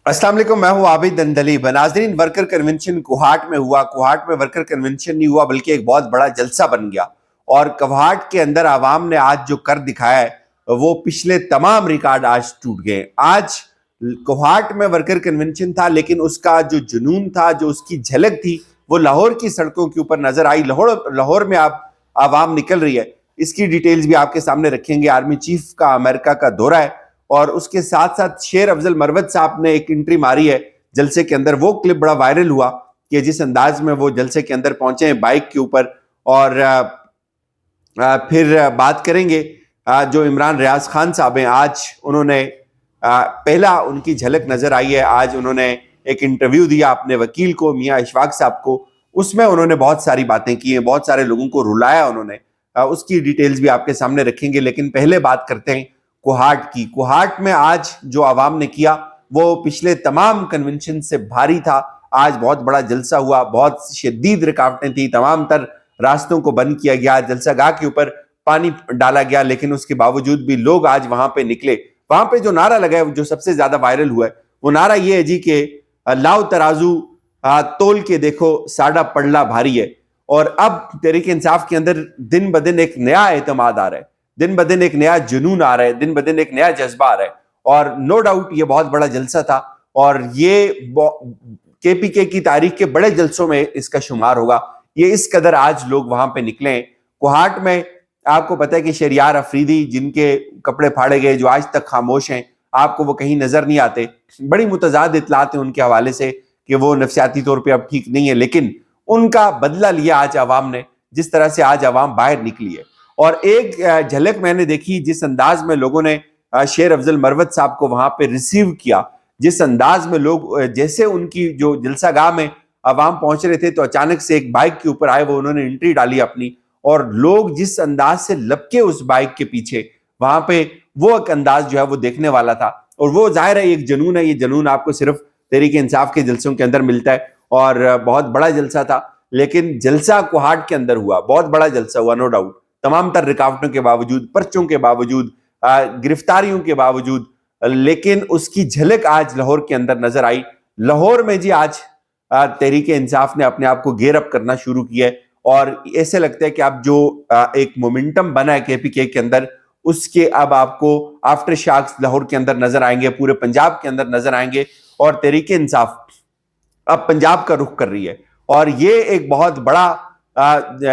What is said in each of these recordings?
अस्सलाम वालेकुम, मैं हूं आबिद अंदली। नाज़रीन, वर्कर कन्वेंशन कोहाट में हुआ। कोहाट में वर्कर कन्वेंशन नहीं हुआ बल्कि एक बहुत बड़ा जलसा बन गया। और कोहाट के अंदर आवाम ने आज जो कर दिखाया है वो पिछले तमाम रिकॉर्ड आज टूट गए। आज कोहाट में वर्कर कन्वेंशन था, लेकिन उसका जो जुनून था, जो उसकी झलक थी, वो लाहौर की सड़कों के ऊपर नजर आई। लाहौर में आप आवाम निकल रही है, इसकी डिटेल्स भी आपके सामने रखेंगे। आर्मी चीफ का अमेरिका का दौरा है और उसके साथ साथ शेर अफजल मरवत साहब ने एक एंट्री मारी है जलसे के अंदर। वो क्लिप बड़ा वायरल हुआ कि जिस अंदाज में वो जलसे के अंदर पहुंचे हैं बाइक के ऊपर। और फिर बात करेंगे जो इमरान रियाज खान साहब हैं। आज उन्होंने पहला उनकी झलक नजर आई है। आज उन्होंने एक इंटरव्यू दिया अपने वकील को, मियां इशफाक साहब को। उसमें उन्होंने बहुत सारी बातें की हैं, बहुत सारे लोगों को रुलाया उन्होंने। उसकी डिटेल्स भी आपके सामने रखेंगे। लेकिन पहले बात करते हैं कोहाट की। कोहाट में आज जो आवाम ने किया वो पिछले तमाम कन्वेंशन से भारी था। आज बहुत बड़ा जलसा हुआ, बहुत शदीद रुकावटें थी, तमाम तर रास्तों को बंद किया गया, जलसागाह के ऊपर पानी डाला गया, लेकिन उसके बावजूद भी लोग आज वहां पे निकले। वहां पे जो नारा लगा है, जो सबसे ज्यादा वायरल हुआ है, वो नारा ये है जी कि लाओ तराजू तोल के देखो साडा पड़ला भारी है। और अब तहरीक इंसाफ के अंदर दिन ब दिन एक नया एतमाद आ रहा है, दिन ब दिन एक नया जुनून आ रहा है, दिन ब दिन एक नया जज्बा आ रहा है। और नो डाउट ये बहुत बड़ा जलसा था और ये केपीके की तारीख के बड़े जलसों में इसका शुमार होगा। ये इस कदर आज लोग वहां पे निकले हैं। कोहाट में आपको पता है कि शहरियार अफरीदी, जिनके कपड़े फाड़े गए, जो आज तक खामोश हैं, आपको वो कहीं नजर नहीं आते। बड़ी मुतजाद इतलात है उनके हवाले से कि वो नफसियाती तौर पर अब ठीक नहीं है, लेकिन उनका बदला लिया आज आवाम ने, जिस तरह से आज आवाम बाहर निकली है। और एक झलक मैंने देखी जिस अंदाज में लोगों ने शेर अफजल मरवत साहब को वहां पे रिसीव किया, जिस अंदाज में लोग, जैसे उनकी जो जलसागाह में आवाम पहुंच रहे थे तो अचानक से एक बाइक के ऊपर आए, वो उन्होंने एंट्री डाली अपनी, और लोग जिस अंदाज से लपके उस बाइक के पीछे, वहां पे वो एक अंदाज जो है वो देखने वाला था। और वो जाहिर है एक जुनून है, ये जुनून आपको सिर्फ तहरीक इंसाफ के जलसों के अंदर मिलता है। और बहुत बड़ा जलसा था, लेकिन जलसा कोहाट के अंदर हुआ, बहुत बड़ा जलसा हुआ, नो डाउट। तमाम तर रुकावटों के बावजूद, पर्चों के बावजूद, गिरफ्तारियों के बावजूद, लेकिन उसकी झलक आज लाहौर के अंदर नजर आई। लाहौर में जी आज तहरीक इंसाफ ने अपने आप को गेयर अप करना शुरू किया है और ऐसे लगता है कि अब जो एक मोमेंटम बना है केपीके के अंदर, उसके अब आपको आफ्टर शॉक्स लाहौर के अंदर नजर आएंगे, पूरे पंजाब के अंदर नजर आएंगे। और तहरीक इंसाफ अब पंजाब का रुख कर रही है और ये एक बहुत बड़ा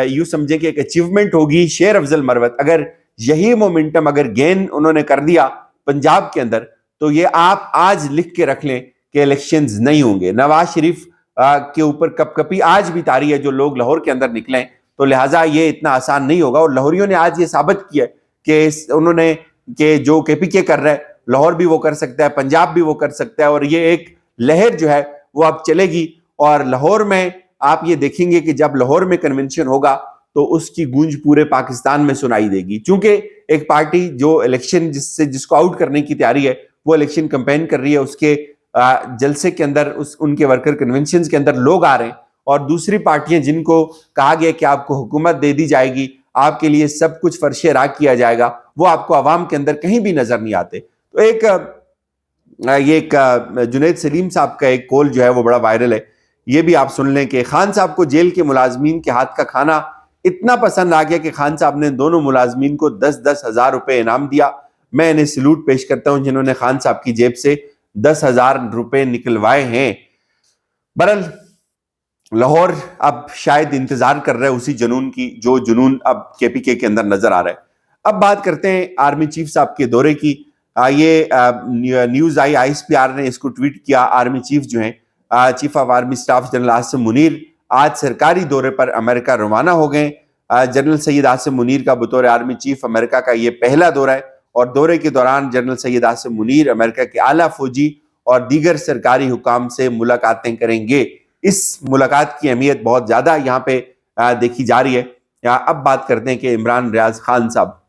यूं समझे कि एक अचीवमेंट होगी शेर अफजल मरवत। अगर यही मोमेंटम अगर गेन उन्होंने कर दिया पंजाब के अंदर, तो ये आप आज लिख के रख लें कि इलेक्शंस नहीं होंगे। नवाज शरीफ के ऊपर कपकपी आज भी तारी है जो लोग लाहौर के अंदर निकले, तो लिहाजा ये इतना आसान नहीं होगा। और लाहौरियों ने आज ये साबित किया कि उन्होंने कि जो केपीके कर रहा है लाहौर भी वो कर सकता है, पंजाब भी वो कर सकता है। और ये एक लहर जो है वो अब चलेगी। और लाहौर में आप ये देखेंगे कि जब लाहौर में कन्वेंशन होगा तो उसकी गूंज पूरे पाकिस्तान में सुनाई देगी। चूंकि एक पार्टी जो इलेक्शन जिसको आउट करने की तैयारी है, वो इलेक्शन कैंपेन कर रही है, उसके जलसे के अंदर, उनके वर्कर कन्वेंशन के अंदर लोग आ रहे हैं। और दूसरी पार्टियां जिनको कहा गया कि आपको हुकूमत दे दी जाएगी, आपके लिए सब कुछ फर्शे राह किया जाएगा, वो आपको आवाम के अंदर कहीं भी नजर नहीं आते। तो एक जुनैद सलीम साहब का एक कॉल जो है वो बड़ा वायरल है, ये भी आप सुन लें कि खान साहब को जेल के मुलाजमीन के हाथ का खाना इतना पसंद आ गया कि खान साहब ने दोनों मुलाजमीन को 10-10 हजार रुपए इनाम दिया। मैं इन्हें सैल्यूट पेश करता हूं जिन्होंने खान साहब की जेब से 10,000 रुपए निकलवाए हैं। बहरहाल लाहौर अब शायद इंतजार कर रहा है उसी जुनून की, जो जुनून अब केपीके के अंदर नजर आ रहा है। अब बात करते हैं आर्मी चीफ साहब के दौरे की। ये न्यूज आई, ISPR ने इसको ट्वीट किया। आर्मी चीफ जो है, chief of army staff general Asim Munir आज सरकारी दौरे पर अमेरिका रवाना हो गए। जनरल सैयद आसिम मुनीर का बतौर आर्मी चीफ अमेरिका का ये पहला दौरा है और दौरे के दौरान जनरल सैयद आसिम मुनीर अमेरिका के आला फौजी और दीगर सरकारी हुकाम से मुलाकातें करेंगे। इस मुलाकात की अहमियत बहुत ज्यादा यहाँ पे देखी जा रही है। अब बात करते हैं कि इमरान रियाज खान साहब,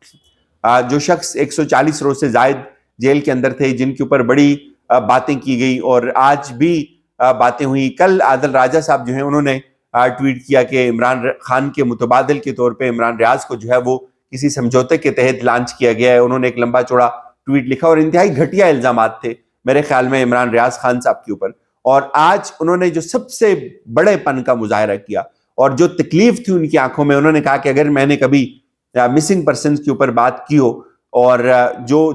जो शख्स 140 रोज से जायद जेल के अंदर थे, जिनके ऊपर बड़ी बातें की गई और आज भी बातें हुई। कल आदिल राजा साहब जो है उन्होंने ट्वीट किया कि इमरान खान के मुतबादिल के तौर पे इमरान रियाज को जो है वो किसी समझौते के तहत लॉन्च किया गया है। उन्होंने एक लंबा चौड़ा ट्वीट लिखा और इंतहाई घटिया इल्जामात थे। میرے خیال میں عمران ریاض خان صاحب کے اوپر. اور آج انہوں نے جو سب سے بڑے پن کا مظاہرہ کیا اور جو تکلیف تھی ان کی آنکھوں میں، انہوں نے کہا کہ اگر میں نے کبھی مسنگ پرسنز کے اوپر بات کی ہو اور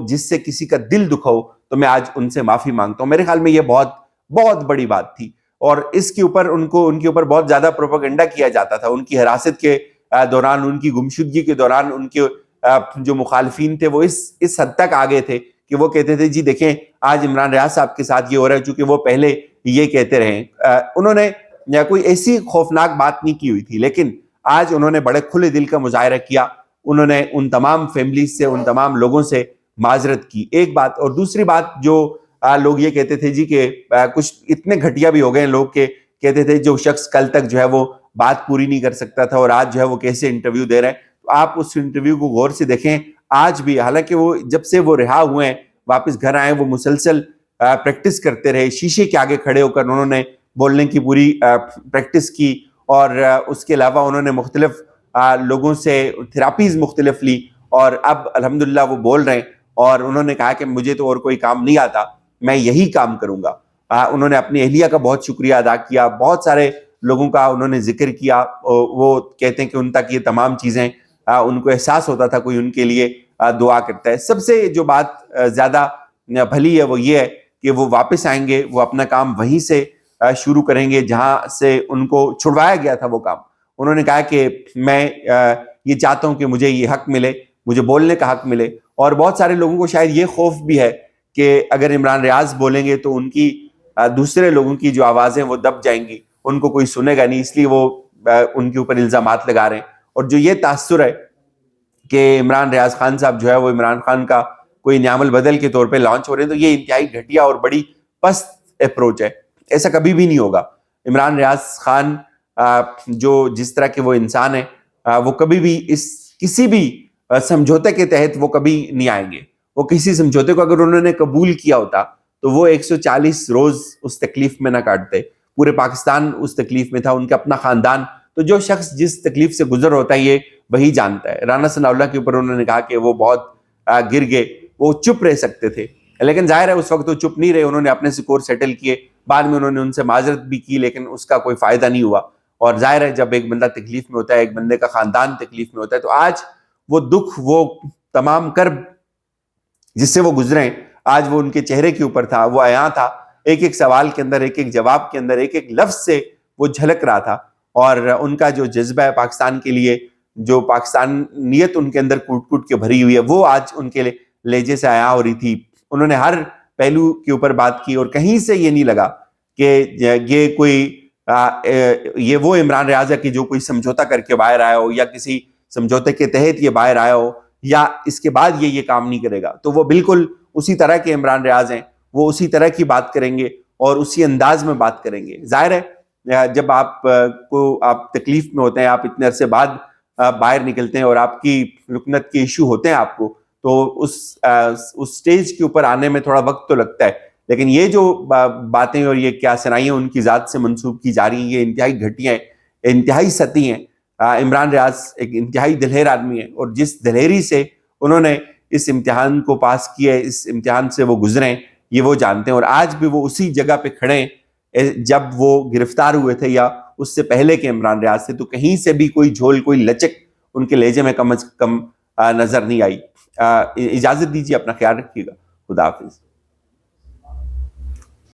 جس سے کسی کا دل دکھا ہو تو میں آج ان سے معافی مانگتا ہوں. میرے خیال میں یہ بہت بہت بڑی بات تھی. اور اس کے اوپر ان کے اوپر بہت زیادہ پروپیگنڈا کیا جاتا تھا. ان کی حراست کے دوران، ان کی گمشدگی کے دوران ان کے جو مخالفین تھے وہ اس حد تک آگے تھے کہ وہ کہتے تھے جی دیکھیں آج عمران ریاض صاحب کے ساتھ یہ ہو رہا ہے، چونکہ وہ پہلے یہ کہتے رہے. انہوں نے کوئی ایسی خوفناک بات نہیں کی ہوئی تھی، لیکن آج انہوں نے بڑے کھلے دل کا مظاہرہ کیا. انہوں نے ان تمام فیملیز سے، ان تمام لوگوں سے معذرت کی. ایک بات. اور دوسری بات، جو لوگ یہ کہتے تھے جی کہ کچھ اتنے گھٹیا بھی ہو گئے لوگ کہ کہتے تھے جو شخص کل تک جو ہے وہ بات پوری نہیں کر سکتا تھا اور آج جو ہے وہ کیسے انٹرویو دے رہے ہیں. تو آپ اس انٹرویو کو غور سے دیکھیں. آج بھی، حالانکہ وہ جب سے وہ رہا ہوئے ہیں، واپس گھر آئے، وہ مسلسل پریکٹس کرتے رہے. شیشے کے آگے کھڑے ہو کر انہوں نے بولنے کی پوری پریکٹس کی. اور اس کے علاوہ انہوں نے مختلف لوگوں سے تھراپیز مختلف لی اور اب الحمدللہ وہ بول رہے ہیں. اور انہوں نے کہا کہ مجھے تو اور کوئی کام نہیں آتا، میں یہی کام کروں گا. انہوں نے اپنی اہلیہ کا بہت شکریہ ادا کیا. بہت سارے لوگوں کا انہوں نے ذکر کیا. وہ کہتے ہیں کہ ان تک یہ تمام چیزیں، ان کو احساس ہوتا تھا کوئی ان کے لیے دعا کرتا ہے. سب سے جو بات زیادہ بھلی ہے وہ یہ ہے کہ وہ واپس آئیں گے، وہ اپنا کام وہیں سے شروع کریں گے جہاں سے ان کو چھڑوایا گیا تھا وہ کام. انہوں نے کہا کہ میں یہ چاہتا ہوں کہ مجھے یہ حق ملے، مجھے بولنے کا حق ملے. اور بہت سارے لوگوں کو شاید یہ خوف بھی ہے کہ اگر عمران ریاض بولیں گے تو ان کی دوسرے لوگوں کی جو آوازیں وہ دب جائیں گی، ان کو کوئی سنے گا نہیں، اس لیے وہ ان کے اوپر الزامات لگا رہے ہیں. اور جو یہ تاثر ہے کہ عمران ریاض خان صاحب جو ہے وہ عمران خان کا کوئی نعم البدل کے طور پہ لانچ ہو رہے ہیں، تو یہ انتہائی گھٹیا اور بڑی پست اپروچ ہے. ایسا کبھی بھی نہیں ہوگا. عمران ریاض خان جو جس طرح کے وہ انسان ہے، وہ کبھی بھی کسی بھی سمجھوتے کے تحت وہ کبھی نہیں آئیں گے. وہ کسی سمجھوتے کو اگر انہوں نے قبول کیا ہوتا تو وہ 140 روز اس تکلیف میں نہ کاٹتے. پورے پاکستان اس تکلیف میں تھا، ان کا اپنا خاندان. تو جو شخص جس تکلیف سے گزر ہوتا ہے یہ وہی جانتا ہے. رانا ثناء اللہ کے اوپر انہوں نے کہا کہ وہ بہت گر گئے، وہ چپ رہ سکتے تھے، لیکن ظاہر ہے اس وقت وہ چپ نہیں رہے. انہوں نے اپنے سکور سیٹل کیے. بعد میں انہوں نے ان سے معذرت بھی کی، لیکن اس کا کوئی فائدہ نہیں ہوا. اور ظاہر ہے جب ایک بندہ تکلیف میں ہوتا ہے، ایک بندے کا خاندان تکلیف میں ہوتا ہے، تو آج وہ دکھ، وہ تمام کرب جس سے وہ گزرے، آج وہ ان کے چہرے کے اوپر تھا، وہ عیاں تھا. ایک ایک سوال کے اندر، ایک ایک جواب کے اندر، ایک ایک لفظ سے وہ جھلک رہا تھا. اور ان کا جو جذبہ ہے پاکستان کے لیے، جو پاکستانیت ان کے اندر کوٹ کوٹ کے بھری ہوئی ہے، وہ آج ان کے لہجے سے عیاں ہو رہی تھی. انہوں نے ہر پہلو کے اوپر بات کی اور کہیں سے یہ نہیں لگا کہ یہ کوئی یہ وہ عمران ریاض ہے کہ جو کوئی سمجھوتا کر کے باہر آیا ہو، یا کسی سمجھوتے کے تحت یہ باہر آیا ہو، یا اس کے بعد یہ کام نہیں کرے گا. تو وہ بالکل اسی طرح کے عمران ریاض ہیں. وہ اسی طرح کی بات کریں گے اور اسی انداز میں بات کریں گے. ظاہر ہے جب آپ تکلیف میں ہوتے ہیں، آپ اتنے عرصے بعد باہر نکلتے ہیں اور آپ کی رکنت کے ایشو ہوتے ہیں آپ کو، تو اس سٹیج کے اوپر آنے میں تھوڑا وقت تو لگتا ہے. لیکن یہ جو باتیں اور یہ کیا سنائیاں ان کی ذات سے منسوب کی جا رہی ہیں، یہ انتہائی گھٹیا ہیں، انتہائی سطحی ہیں. عمران ریاض ایک انتہائی دلیر آدمی ہے، اور جس دلیری سے انہوں نے اس امتحان کو پاس کیا ہے، اس امتحان سے وہ گزرے، یہ وہ جانتے ہیں. اور آج بھی وہ اسی جگہ پہ کھڑے ہیں جب وہ گرفتار ہوئے تھے یا اس سے پہلے کے عمران ریاض تھے. تو کہیں سے بھی کوئی جھول، کوئی لچک ان کے لہجے میں کم از کم نظر نہیں آئی. اجازت دیجیے، اپنا خیال رکھیے گا. خدا حافظ.